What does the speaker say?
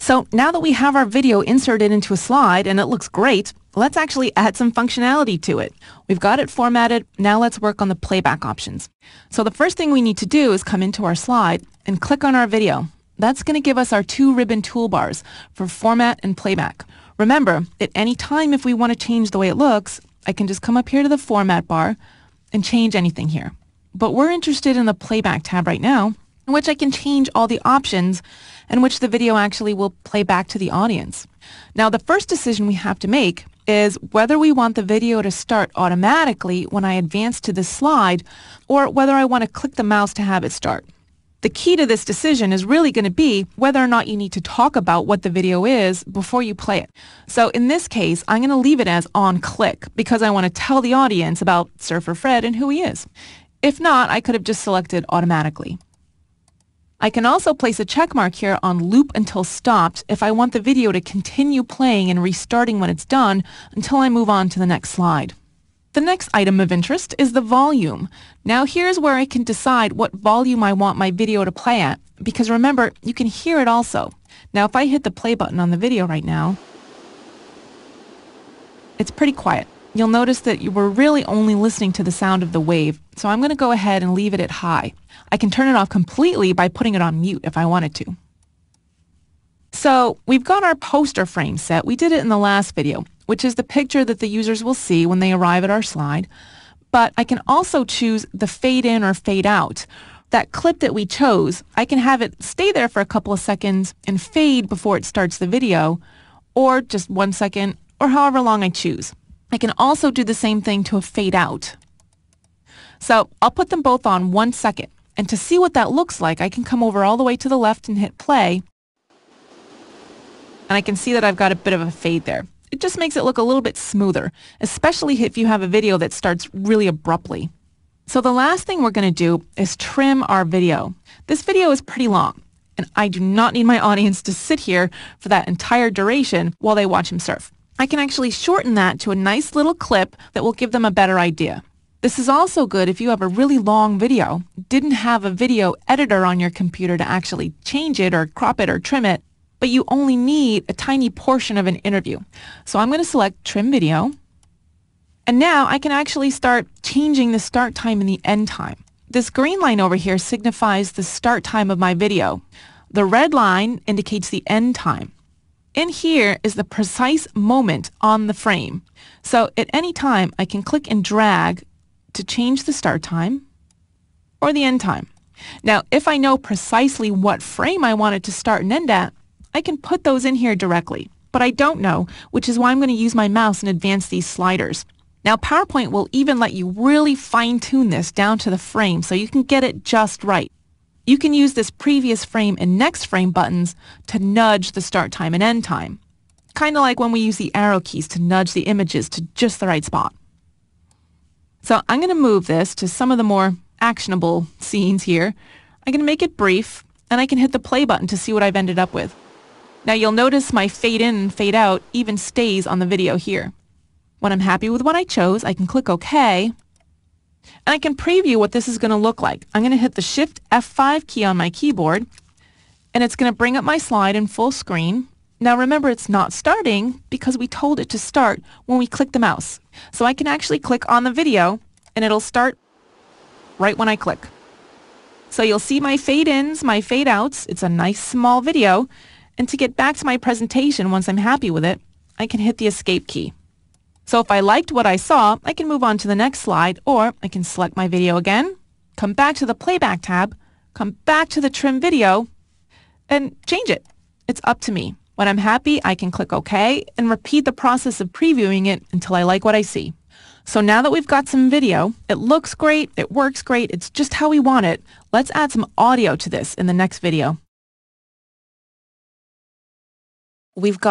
So now that we have our video inserted into a slide and it looks great, let's actually add some functionality to it. We've got it formatted, now let's work on the playback options. So the first thing we need to do is come into our slide and click on our video. That's going to give us our two ribbon toolbars for format and playback. Remember, at any time if we want to change the way it looks, I can just come up here to the format bar and change anything here. But we're interested in the playback tab right now, in which I can change all the options in which the video actually will play back to the audience. Now, the first decision we have to make is whether we want the video to start automatically when I advance to this slide, or whether I want to click the mouse to have it start. The key to this decision is really going to be whether or not you need to talk about what the video is before you play it. So in this case, I'm going to leave it as on click because I want to tell the audience about Surfer Fred and who he is. If not, I could have just selected automatically. I can also place a check mark here on loop until stopped if I want the video to continue playing and restarting when it's done until I move on to the next slide. The next item of interest is the volume. Now here's where I can decide what volume I want my video to play at, because remember, you can hear it also. Now if I hit the play button on the video right now, it's pretty quiet. You'll notice that you were really only listening to the sound of the wave, so I'm going to go ahead and leave it at high. I can turn it off completely by putting it on mute if I wanted to. So we've got our poster frame set. We did it in the last video, which is the picture that the users will see when they arrive at our slide. But I can also choose the fade in or fade out. That clip that we chose, I can have it stay there for a couple of seconds and fade before it starts the video, or just 1 second, or however long I choose. I can also do the same thing to a fade out. So I'll put them both on 1 second. And to see what that looks like, I can come over all the way to the left and hit play. And I can see that I've got a bit of a fade there. It just makes it look a little bit smoother, especially if you have a video that starts really abruptly. So the last thing we're going to do is trim our video. This video is pretty long, and I do not need my audience to sit here for that entire duration while they watch him surf. I can actually shorten that to a nice little clip that will give them a better idea. This is also good if you have a really long video, didn't have a video editor on your computer to actually change it or crop it or trim it, but you only need a tiny portion of an interview. So I'm going to select Trim Video. And now I can actually start changing the start time and the end time. This green line over here signifies the start time of my video. The red line indicates the end time. In here is the precise moment on the frame. So at any time, I can click and drag to change the start time or the end time. Now, if I know precisely what frame I want it to start and end at, I can put those in here directly. But I don't know, which is why I'm going to use my mouse and advance these sliders. Now, PowerPoint will even let you really fine-tune this down to the frame so you can get it just right. You can use this previous frame and next frame buttons to nudge the start time and end time. Kind of like when we use the arrow keys to nudge the images to just the right spot. So I'm going to move this to some of the more actionable scenes here. I'm going to make it brief, and I can hit the play button to see what I've ended up with. Now you'll notice my fade in and fade out even stays on the video here. When I'm happy with what I chose, I can click OK, and I can preview what this is going to look like. I'm going to hit the Shift F5 key on my keyboard, and it's going to bring up my slide in full screen. Now remember, it's not starting because we told it to start when we click the mouse. So I can actually click on the video, and it'll start right when I click. So you'll see my fade ins, my fade outs. It's a nice small video. And to get back to my presentation once I'm happy with it, I can hit the Escape key. So if I liked what I saw, I can move on to the next slide, or I can select my video again, come back to the Playback tab, come back to the Trim Video, and change it. It's up to me. When I'm happy, I can click OK and repeat the process of previewing it until I like what I see. So now that we've got some video, it looks great, it works great, it's just how we want it. Let's add some audio to this in the next video. We've got